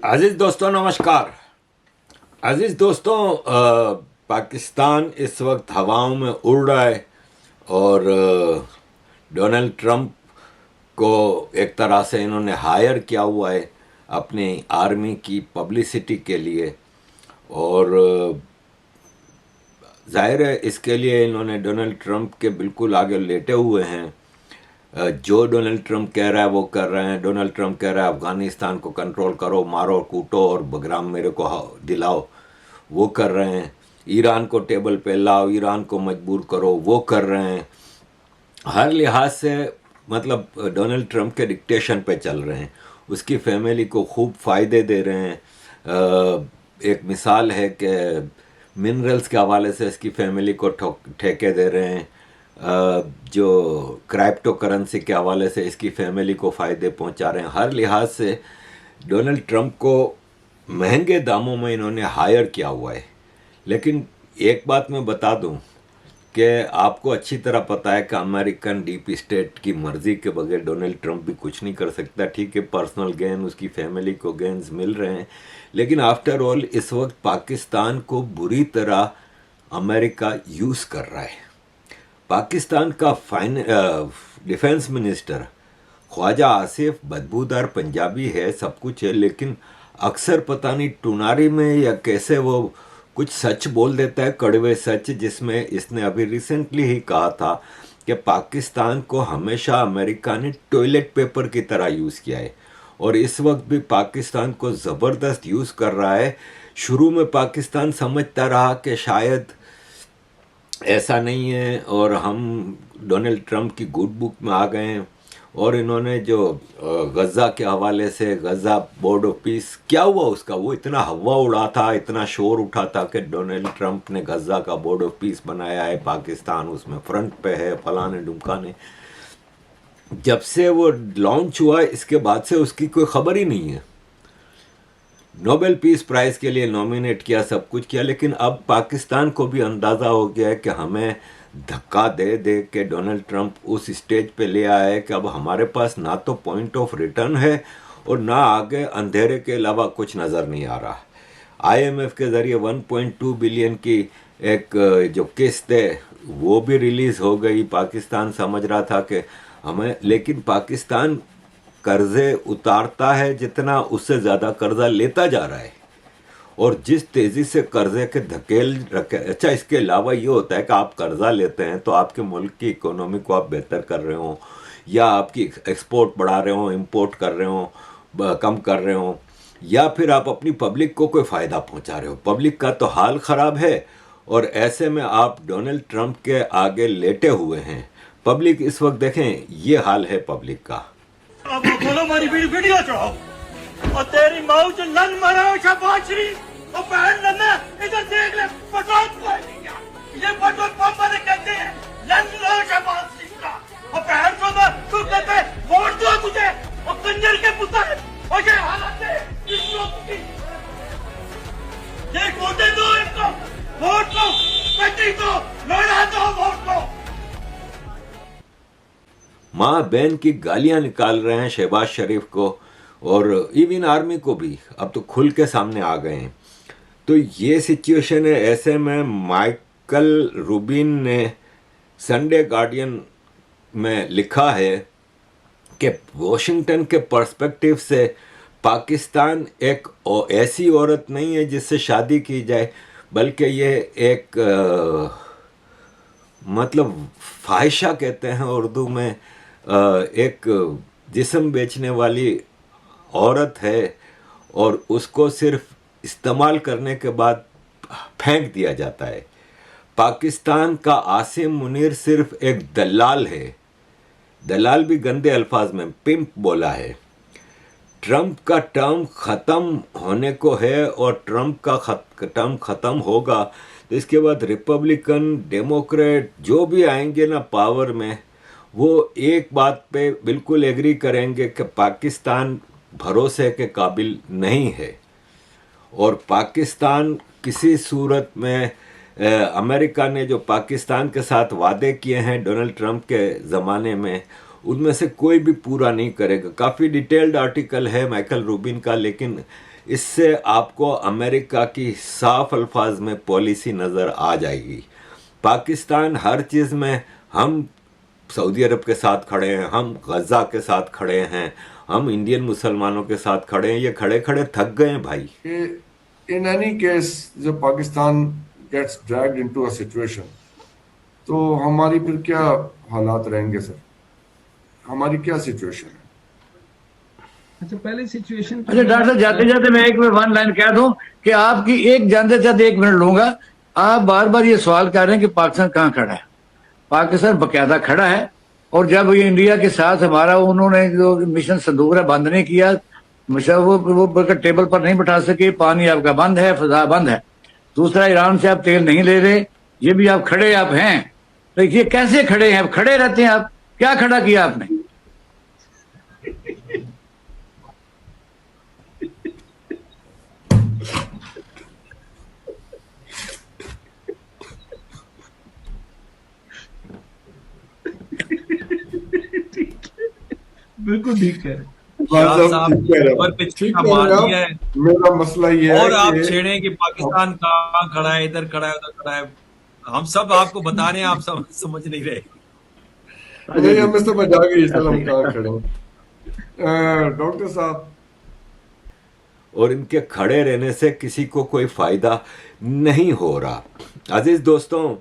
عزیز دوستوں نمسکار. عزیز دوستوں, پاکستان اس وقت ہواؤں میں اڑ رہا ہے اور ڈونلڈ ٹرمپ کو ایک طرح سے انہوں نے ہائر کیا ہوا ہے اپنی آرمی کی پبلسٹی کے لیے, اور ظاہر ہے اس کے لیے انہوں نے ڈونلڈ ٹرمپ کے بالکل آگے لیٹے ہوئے ہیں. جو ڈونلڈ ٹرمپ کہہ رہا ہے وہ کر رہے ہیں. ڈونلڈ ٹرمپ کہہ رہا ہے افغانستان کو کنٹرول کرو, مارو کوٹو اور بگرام میرے کو دلاؤ, وہ کر رہے ہیں. ایران کو ٹیبل پہ لاؤ, ایران کو مجبور کرو, وہ کر رہے ہیں. ہر لحاظ سے مطلب ڈونلڈ ٹرمپ کے ڈکٹیشن پہ چل رہے ہیں. اس کی فیملی کو خوب فائدے دے رہے ہیں. ایک مثال ہے کہ منرلز کے حوالے سے اس کی فیملی کو ٹھیکے دے رہے ہیں, جو کرپٹو کرنسی کے حوالے سے اس کی فیملی کو فائدے پہنچا رہے ہیں. ہر لحاظ سے ڈونلڈ ٹرمپ کو مہنگے داموں میں انہوں نے ہائر کیا ہوا ہے. لیکن ایک بات میں بتا دوں کہ آپ کو اچھی طرح پتہ ہے کہ امریکن ڈیپ اسٹیٹ کی مرضی کے بغیر ڈونلڈ ٹرمپ بھی کچھ نہیں کر سکتا. ٹھیک ہے, پرسنل گین اس کی فیملی کو گینز مل رہے ہیں, لیکن آفٹر آل اس وقت پاکستان کو بری طرح امریکہ یوز کر رہا ہے. پاکستان کا ڈیفنس منسٹر خواجہ آصف بدبودار پنجابی ہے, سب کچھ ہے, لیکن اکثر پتہ نہیں ٹوناری میں یا کیسے وہ کچھ سچ بول دیتا ہے, کڑوے سچ, جس میں اس نے ابھی ریسنٹلی ہی کہا تھا کہ پاکستان کو ہمیشہ امریکہ نے ٹوائلٹ پیپر کی طرح یوز کیا ہے, اور اس وقت بھی پاکستان کو زبردست یوز کر رہا ہے. شروع میں پاکستان سمجھتا رہا کہ شاید ایسا نہیں ہے اور ہم ڈونلڈ ٹرمپ کی گڈ بک میں آ گئے ہیں, اور انہوں نے جو غزہ کے حوالے سے غزہ بورڈ آف پیس کیا ہوا اس کا, وہ اتنا ہوا اڑا تھا, اتنا شور اٹھا تھا کہ ڈونلڈ ٹرمپ نے غزہ کا بورڈ آف پیس بنایا ہے, پاکستان اس میں فرنٹ پہ ہے, فلانے ڈمکانے. جب سے وہ لانچ ہوا اس کے بعد سے اس کی کوئی خبر ہی نہیں ہے. نوبل پیس پرائز کے لیے نامینیٹ کیا, سب کچھ کیا, لیکن اب پاکستان کو بھی اندازہ ہو گیا ہے کہ ہمیں دھکا دے دے کے ڈونلڈ ٹرمپ اس اسٹیج پہ لے آیا ہے کہ اب ہمارے پاس نہ تو پوائنٹ آف ریٹرن ہے اور نہ آگے اندھیرے کے علاوہ کچھ نظر نہیں آ رہا. آئی ایم ایف کے ذریعے 1.2 بلین کی ایک جو قسط ہے وہ بھی ریلیز ہو گئی. پاکستان سمجھ رہا تھا کہ ہمیں, لیکن پاکستان قرضے اتارتا ہے جتنا, اس سے زیادہ قرضہ لیتا جا رہا ہے, اور جس تیزی سے قرضے کے دھکیل رکھے. اچھا, اس کے علاوہ یہ ہوتا ہے کہ آپ قرضہ لیتے ہیں تو آپ کے ملک کی اکانومی کو آپ بہتر کر رہے ہوں, یا آپ کی ایکسپورٹ بڑھا رہے ہوں, امپورٹ کر رہے ہوں, کم کر رہے ہوں, یا پھر آپ اپنی پبلک کو کوئی فائدہ پہنچا رہے ہو. پبلک کا تو حال خراب ہے, اور ایسے میں آپ ڈونلڈ ٹرمپ کے آگے لیٹے ہوئے ہیں. پبلک اس وقت دیکھیں یہ حال ہے پبلک کا. اب بولو ہماری ویڈیو چڑھاؤ اور تیری ماؤ جو لن مرا شہباز شریف اور بہن لنا ادھر دیکھ لے, پٹرول کوئی نہیں کیا, یہ پٹرول پمپ والے کہتے ہیں لن مرا شہباز شریف کا, اور بہن چودہ تو کہتے ووٹ دو تجھے, اور کنجر کے پتر, اور یہ حالت ہے اس لوگ کی. یہ ووٹیں دو ان کو, ووٹ دو, پٹی دو, لڑا دو, ووٹ دو. ماں بہن کی گالیاں نکال رہے ہیں شہباز شریف کو, اور ایون آرمی کو بھی اب تو کھل کے سامنے آ گئے ہیں. تو یہ سچویشن ہے. ایسے میں مائیکل روبین نے سنڈے گارڈین میں لکھا ہے کہ واشنگٹن کے پرسپیکٹیو سے پاکستان ایک ایسی عورت نہیں ہے جس سے شادی کی جائے, بلکہ یہ ایک مطلب فاحشہ کہتے ہیں اردو میں, ایک جسم بیچنے والی عورت ہے, اور اس کو صرف استعمال کرنے کے بعد پھینک دیا جاتا ہے. پاکستان کا عاصم منیر صرف ایک دلال ہے, دلال بھی گندے الفاظ میں پمپ بولا ہے. ٹرمپ کا ٹرم ختم ہونے کو ہے, اور ٹرمپ کا ٹرم ختم ہوگا تو اس کے بعد ریپبلکن ڈیموکریٹ جو بھی آئیں گے نا پاور میں, وہ ایک بات پہ بالکل ایگری کریں گے کہ پاکستان بھروسے کے قابل نہیں ہے, اور پاکستان کسی صورت میں امریکہ نے جو پاکستان کے ساتھ وعدے کیے ہیں ڈونلڈ ٹرمپ کے زمانے میں, ان میں سے کوئی بھی پورا نہیں کرے گا. کافی ڈیٹیلڈ آرٹیکل ہے مائیکل روبین کا, لیکن اس سے آپ کو امریکہ کی صاف الفاظ میں پالیسی نظر آ جائے گی. پاکستان ہر چیز میں ہم سعودی عرب کے ساتھ کھڑے ہیں, ہم غزہ کے ساتھ کھڑے ہیں, ہم انڈین مسلمانوں کے ساتھ کھڑے ہیں. یہ کھڑے کھڑے تھک گئے ہیں بھائی. ان اینی کیس جب Pakistan gets dragged into a situation تو ہماری پھر کیا حالات رہیں گے سر؟ ہماری کیا سچویشن ہے؟ اچھا پہلے سچویشن اچھا ڈاکٹر صاحب جاتے جاتے میں ایک ون لائن کہہ دوں کہ آپ کی ایک جانتے جاتے 1 منٹ لوں گا. آپ بار بار یہ سوال کر رہے ہیں کہ پاکستان کہاں کھڑا ہے. پاکستان باقاعدہ کھڑا ہے, اور جب یہ انڈیا کے ساتھ ہمارا انہوں نے جو مشن صندوق بند نہیں کیا, وہ ٹیبل پر نہیں بٹھا سکے, پانی آپ کا بند ہے, فضا بند ہے. دوسرا ایران سے آپ تیل نہیں لے رہے, یہ بھی آپ کھڑے آپ ہیں. تو یہ کیسے کھڑے ہیں؟ آپ کھڑے رہتے ہیں, آپ کیا کھڑا کیا آپ نے؟ بالکل ٹھیک ہے. میرا مسئلہ یہ ہے اور آپ چھیڑیں کہ پاکستان کہاں کھڑا ہے, ادھر کھڑا ہے, ادھر کھڑا ہے. ہم سب آپ کو بتا رہے ہیں, آپ سمجھ نہیں رہے. ہمیں سمجھ آ گئی ہم کہاں کھڑے ہیں. ڈاکٹر صاحب, اور ان کے کھڑے رہنے سے کسی کو کوئی فائدہ نہیں ہو رہا. عزیز دوستوں,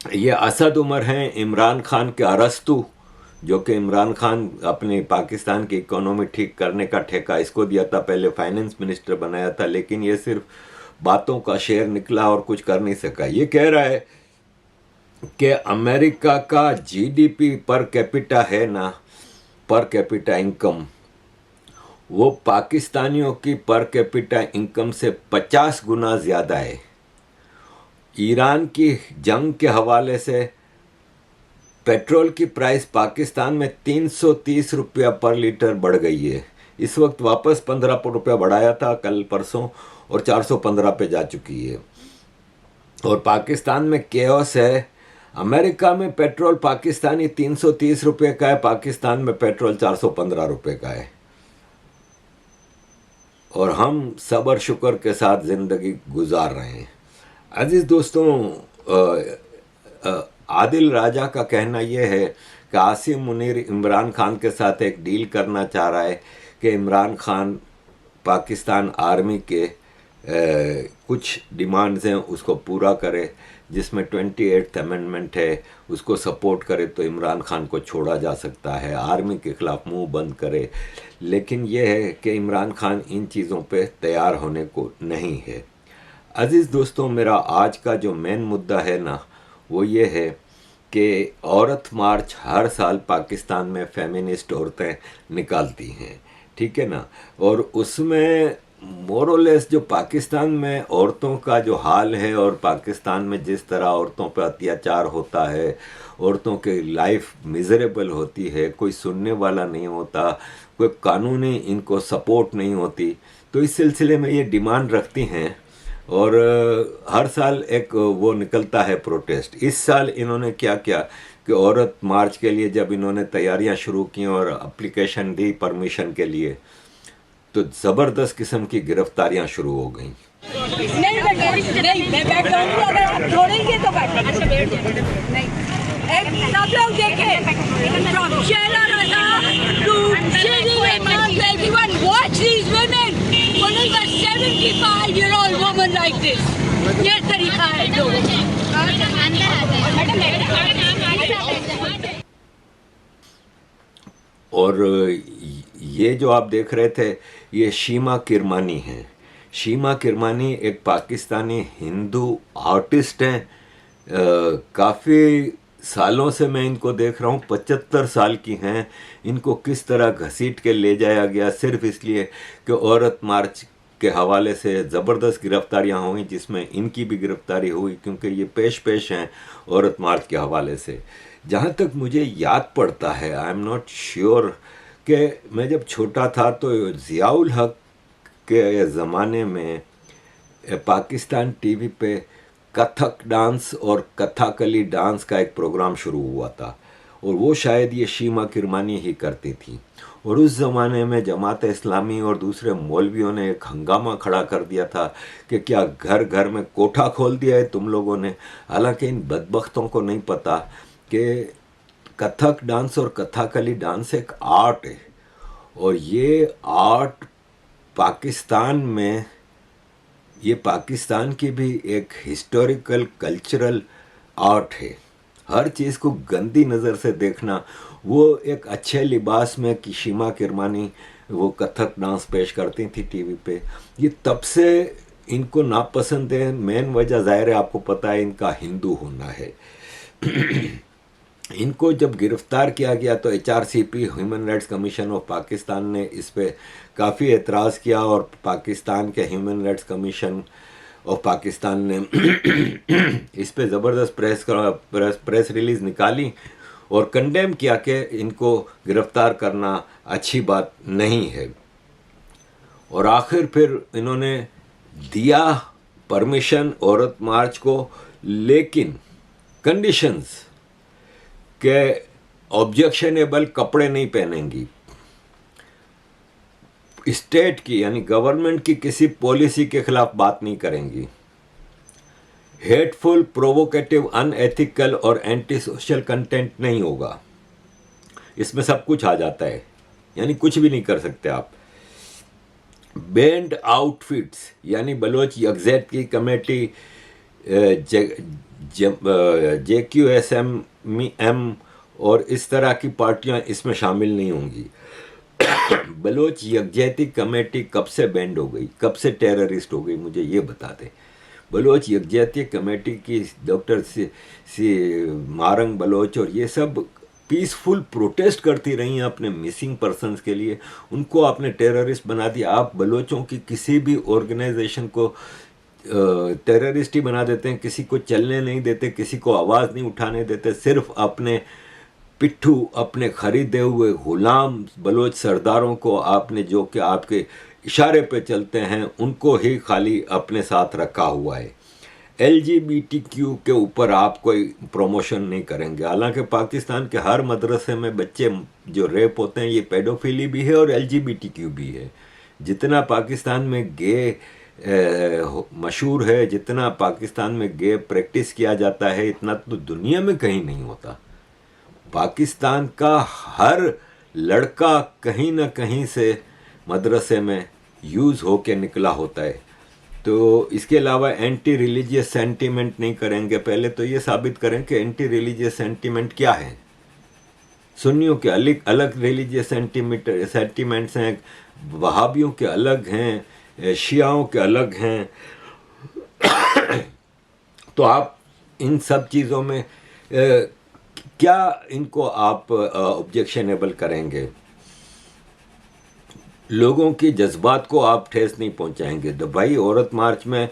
یہ اسد عمر ہیں عمران خان کے ارسطو, جو کہ عمران خان اپنی پاکستان کی اکانومی ٹھیک کرنے کا ٹھیکہ اس کو دیا تھا, پہلے فائننس منسٹر بنایا تھا, لیکن یہ صرف باتوں کا شعر نکلا اور کچھ کر نہیں سکا. یہ کہہ رہا ہے کہ امریکہ کا G D P per capita ہے نا, پر کیپیٹا انکم, وہ پاکستانیوں کی پر کیپیٹا انکم سے 50 گنا زیادہ ہے. ایران کی جنگ کے حوالے سے پیٹرول کی پرائس پاکستان میں 330 روپیہ پر لیٹر بڑھ گئی ہے. اس وقت واپس 15 روپیہ بڑھایا تھا کل پرسوں, اور 415 پہ جا چکی ہے. اور پاکستان میں کیوس ہے. امریکہ میں پیٹرول پاکستانی 330 روپے کا ہے, پاکستان میں پیٹرول 415 روپے کا ہے. اور ہم صبر شکر کے ساتھ زندگی گزار رہے ہیں. عزیز دوستوں, عادل راجہ کا کہنا یہ ہے کہ عاصم منیر عمران خان کے ساتھ ایک ڈیل کرنا چاہ رہا ہے کہ عمران خان پاکستان آرمی کے کچھ ڈیمانڈز ہیں اس کو پورا کرے, جس میں 28th امینڈمنٹ ہے, اس کو سپورٹ کرے تو عمران خان کو چھوڑا جا سکتا ہے, آرمی کے خلاف منہ بند کرے. لیکن یہ ہے کہ عمران خان ان چیزوں پہ تیار ہونے کو نہیں ہے. عزیز دوستوں, میرا آج کا جو مین مدعا ہے نا, وہ یہ ہے کہ عورت مارچ ہر سال پاکستان میں فیمنسٹ عورتیں نکالتی ہیں, ٹھیک ہے نا, اور اس میں مورلیس جو پاکستان میں عورتوں کا جو حال ہے, اور پاکستان میں جس طرح عورتوں پہ اتیاچار ہوتا ہے, عورتوں کی لائف میزریبل ہوتی ہے, کوئی سننے والا نہیں ہوتا, کوئی قانونی ان کو سپورٹ نہیں ہوتی, تو اس سلسلے میں یہ ڈیمانڈ رکھتی ہیں. اور ہر سال ایک وہ نکلتا ہے پروٹیسٹ. اس سال انہوں نے کیا کیا کہ عورت مارچ کے لیے جب انہوں نے تیاریاں شروع کی اور اپلیکیشن دی پرمیشن کے لیے, تو زبردست قسم کی گرفتاریاں شروع ہو گئیں. یہ طریقہ ہے جو اور یہ جو آپ دیکھ رہے تھے یہ شیما کرمانی ہیں. شیما کرمانی ایک پاکستانی ہندو آرٹسٹ ہیں. کافی سالوں سے میں ان کو دیکھ رہا ہوں, 75 سال کی ہیں. ان کو کس طرح گھسیٹ کے لے جایا گیا صرف اس لیے کہ عورت مارچ کے حوالے سے زبردست گرفتاریاں ہوئیں, جس میں ان کی بھی گرفتاری ہوئی کیونکہ یہ پیش ہیں عورت مارچ کے حوالے سے. جہاں تک مجھے یاد پڑتا ہے, آئی ایم ناٹ شیور, کہ میں جب چھوٹا تھا تو ضیاء الحق کے زمانے میں پاکستان ٹی وی پہ کتھک ڈانس اور کتھاکلی ڈانس کا ایک پروگرام شروع ہوا تھا, اور وہ شاید یہ شیما کرمانی ہی کرتی تھی. اور اس زمانے میں جماعت اسلامی اور دوسرے مولویوں نے ایک ہنگامہ کھڑا کر دیا تھا کہ کیا گھر گھر میں کوٹھا کھول دیا ہے تم لوگوں نے. حالانکہ ان بدبختوں کو نہیں پتہ کہ کتھک ڈانس اور کتھاکلی ڈانس ایک آرٹ ہے، اور یہ آرٹ پاکستان میں، یہ پاکستان کی بھی ایک ہسٹوریکل کلچرل آرٹ ہے. ہر چیز کو گندی نظر سے دیکھنا. وہ ایک اچھے لباس میں شیما کرمانی وہ کتھک ڈانس پیش کرتی تھی ٹی وی پہ، یہ تب سے ان کو ناپسند ہے. مین وجہ ظاہر ہے آپ کو پتہ ہے ان کا ہندو ہونا ہے. ان کو جب گرفتار کیا گیا تو HRCP human rights commission of Pakistan نے اس پہ کافی اعتراض کیا، اور پاکستان کے human rights commission of Pakistan نے اس پہ زبردست پریس ریلیز نکالی اور کنڈیم کیا کہ ان کو گرفتار کرنا اچھی بات نہیں ہے. اور آخر پھر انہوں نے دیا پرمیشن عورت مارچ کو، لیکن کنڈیشنز کہ آبجیکشنیبل کپڑے نہیں پہنیں گی، اسٹیٹ کی یعنی گورنمنٹ کی کسی پالیسی کے خلاف بات نہیں کریں گی، ہیٹ فل، پرووکیٹو، ان ایتھیکل اور اینٹی سوشل کنٹینٹ نہیں ہوگا. اس میں سب کچھ آ جاتا ہے، یعنی کچھ بھی نہیں کر سکتے آپ. بینڈ آؤٹ فٹس یعنی بلوچ یکزیت کی کمیٹی، JQSM اور اس طرح کی پارٹیاں اس میں شامل نہیں ہوں گی. بلوچ یکجہتی کمیٹی کب سے بینڈ ہو گئی، کب سے ٹیررسٹ ہو گئی، مجھے یہ بتا دیں. بلوچ یکجہتی کمیٹی کی ڈاکٹر سی مارنگ بلوچ اور یہ سب پیسفل پروٹیسٹ کرتی رہی ہیں اپنے مسنگ پرسنز کے لیے، ان کو آپ نے ٹیررسٹ بنا دیا. آپ بلوچوں کی کسی بھی آرگنائزیشن کو ٹیررسٹ ہی بنا دیتے ہیں، کسی کو چلنے نہیں دیتے، کسی کو آواز نہیں اٹھانے دیتے، صرف اپنے پٹھو، اپنے خریدے ہوئے غلام بلوچ سرداروں کو آپ نے، جو کہ آپ کے اشارے پہ چلتے ہیں، ان کو ہی خالی اپنے ساتھ رکھا ہوا ہے. LGBTQ کے اوپر آپ کوئی پروموشن نہیں کریں گے. حالانکہ پاکستان کے ہر مدرسے میں بچے جو ریپ ہوتے ہیں یہ پیڈوفیلی بھی ہے اور LGBTQ بھی ہے. جتنا پاکستان میں گے مشہور ہے، جتنا پاکستان میں گے پریکٹس کیا جاتا ہے، اتنا تو دنیا میں کہیں نہیں ہوتا. پاکستان کا ہر لڑکا کہیں نہ کہیں سے مدرسے میں یوز ہو کے نکلا ہوتا ہے. تو اس کے علاوہ اینٹی ریلیجیس سینٹیمنٹ نہیں کریں گے. پہلے تو یہ ثابت کریں کہ اینٹی ریلیجیس سینٹیمنٹ کیا ہے. سنیوں کے الگ ریلیجیس سینٹیمنٹس ہیں، وہابیوں کے الگ ہیں، شیعوں کے الگ ہیں. تو آپ ان سب چیزوں میں کیا ان کو آپ آبجیکشنیبل کریں گے؟ لوگوں کی جذبات کو آپ ٹھیس نہیں پہنچائیں گے. تو بھائی عورت مارچ میں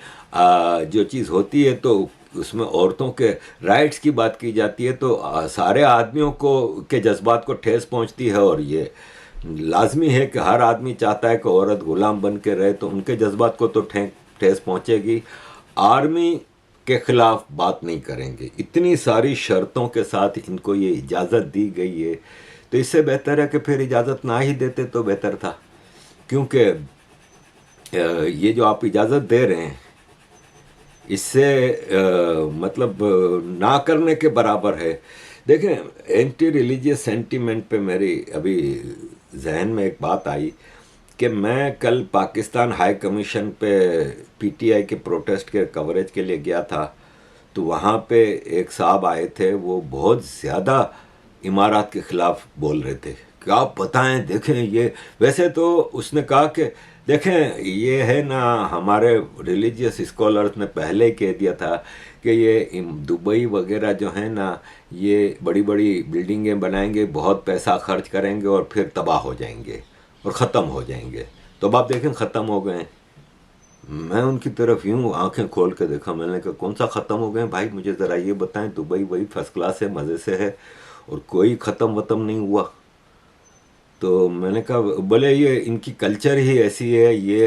جو چیز ہوتی ہے تو اس میں عورتوں کے رائٹس کی بات کی جاتی ہے، تو سارے آدمیوں کو کے جذبات کو ٹھیس پہنچتی ہے. اور یہ لازمی ہے کہ ہر آدمی چاہتا ہے کہ عورت غلام بن کے رہے، تو ان کے جذبات کو تو ٹھیس پہنچے گی. آرمی کے خلاف بات نہیں کریں گے. اتنی ساری شرطوں کے ساتھ ان کو یہ اجازت دی گئی ہے، تو اس سے بہتر ہے کہ پھر اجازت نہ ہی دیتے تو بہتر تھا. کیونکہ یہ جو آپ اجازت دے رہے ہیں اس سے مطلب نہ کرنے کے برابر ہے. دیکھیں اینٹی ریلیجیس سینٹیمنٹ پہ میری ابھی ذہن میں ایک بات آئی کہ میں کل پاکستان ہائی کمیشن پہ PTI کے پروٹیسٹ کے کوریج کے لیے گیا تھا. تو وہاں پہ ایک صاحب آئے تھے، وہ بہت زیادہ امارات کے خلاف بول رہے تھے کہ آپ بتائیں، دیکھیں یہ. ویسے تو اس نے کہا کہ دیکھیں یہ ہے نا، ہمارے ریلیجیس اسکالرز نے پہلے کہہ دیا تھا کہ یہ دبئی وغیرہ جو ہیں نا، یہ بڑی بڑی بلڈنگیں بنائیں گے، بہت پیسہ خرچ کریں گے اور پھر تباہ ہو جائیں گے اور ختم ہو جائیں گے. تو اب آپ دیکھیں ختم ہو گئے. میں ان کی طرف یوں آنکھیں کھول کے دیکھا، میں نے کہا کون سا ختم ہو گئے بھائی، مجھے ذرا یہ بتائیں. دبئی وہی فرسٹ کلاس ہے، مزے سے ہے، اور کوئی ختم نہیں ہوا. تو میں نے کہا بولے یہ ان کی کلچر ہی ایسی ہے، یہ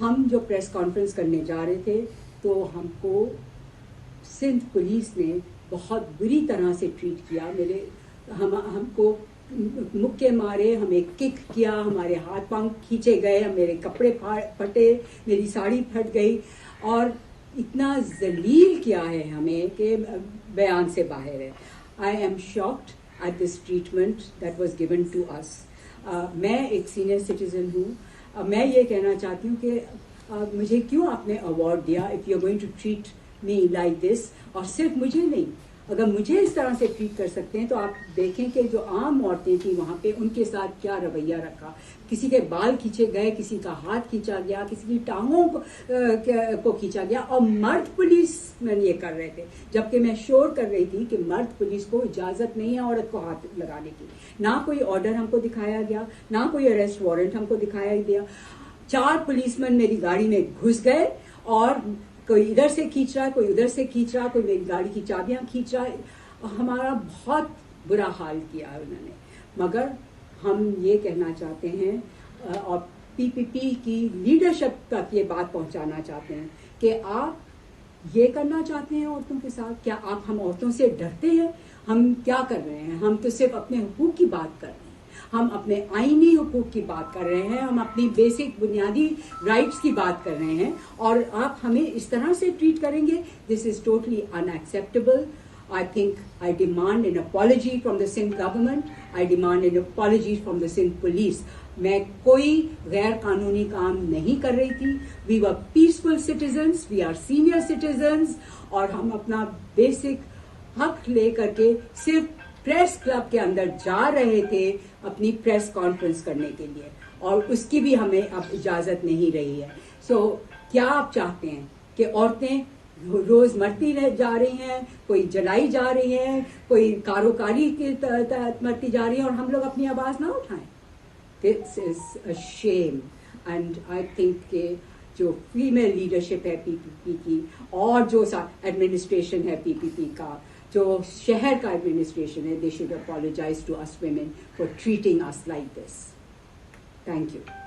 ہم جو پریس کانفرنس کرنے جا رہے تھے تو ہم کو سندھ پولیس نے بہت بری طرح سے ٹریٹ کیا. ہم کو مکے مارے, ہمیں کک کیا, ہمارے ہاتھ پاؤں کھینچے گئے, میرے کپڑے پھٹے, میری ساڑی پھٹ گئی, اور اتنا ذلیل کیا ہے ہمیں کہ بیان سے باہر ہے. I am shocked at this treatment that was given to us. میں ایک سینئر سٹیزن ہوں. میں یہ کہنا چاہتی ہوں کہ مجھے کیوں آپ نے ایوارڈ دیا if you are going to treat me like this. اور صرف مجھے نہیں, اگر مجھے اس طرح سے ٹریٹ کر سکتے ہیں تو آپ دیکھیں کہ جو عام عورتیں تھیں وہاں پہ ان کے ساتھ کیا رویہ رکھا. کسی کے بال کھینچے گئے, کسی کا ہاتھ کھینچا گیا, کسی کی ٹانگوں کو کھینچا گیا, اور مرد پولیس مین یہ کر رہے تھے, جبکہ میں شور کر رہی تھی کہ مرد پولیس کو اجازت نہیں ہے عورت کو ہاتھ لگانے کی. نہ کوئی آرڈر ہم کو دکھایا گیا, نہ کوئی اریسٹ وارنٹ ہم کو دکھایا گیا. 4 پولیس مین میری گاڑی میں گھس گئے, اور کوئی ادھر سے کھینچ رہا ہے, کوئی ادھر سے کھینچ رہا, کوئی میری گاڑی کی چابیاں کھینچ رہا ہے. ہمارا بہت برا حال کیا ہے انہوں نے. مگر ہم یہ کہنا چاہتے ہیں اور پی پی پی کی لیڈرشپ تک یہ بات پہنچانا چاہتے ہیں کہ آپ یہ کرنا چاہتے ہیں عورتوں کے ساتھ. کیا آپ ہم عورتوں سے ڈرتے ہیں؟ ہم کیا کر رہے ہیں؟ ہم تو صرف اپنے حقوق کی بات کر رہے ہیں, ہم اپنے آئینی حقوق کی بات کر رہے ہیں, ہم اپنی بیسک بنیادی رائٹس کی بات کر رہے ہیں, اور آپ ہمیں اس طرح سے ٹریٹ کریں گے. This is totally unacceptable. I think I demand an apology from the Sindh government. I demand an apology from the Sindh police. میں کوئی غیر قانونی کام نہیں کر رہی تھی. We were peaceful citizens. We are senior citizens. اور ہم اپنا بیسک حق لے کر کے صرف پریس کلب کے اندر جا رہے تھے اپنی پریس کانفرنس کرنے کے لیے, اور اس کی بھی ہمیں اب اجازت نہیں رہی ہے. سو کیا آپ چاہتے ہیں کہ عورتیں روز مرتی جا رہی ہیں, کوئی جلائی جا رہی ہیں, کوئی کاروکاری کے تحت مرتی جا رہی ہیں, اور ہم لوگ اپنی آواز نہ اٹھائیں؟ دس از اے شیم. اینڈ آئی تھنک کہ جو فیمیل لیڈرشپ ہے پی پی پی کی, اور جو ایڈمنسٹریشن ہے پی پی پی کا, جو شہر کا ایڈمنسٹریشن ہے, they should apologise to us women for treating us like this. Thank you.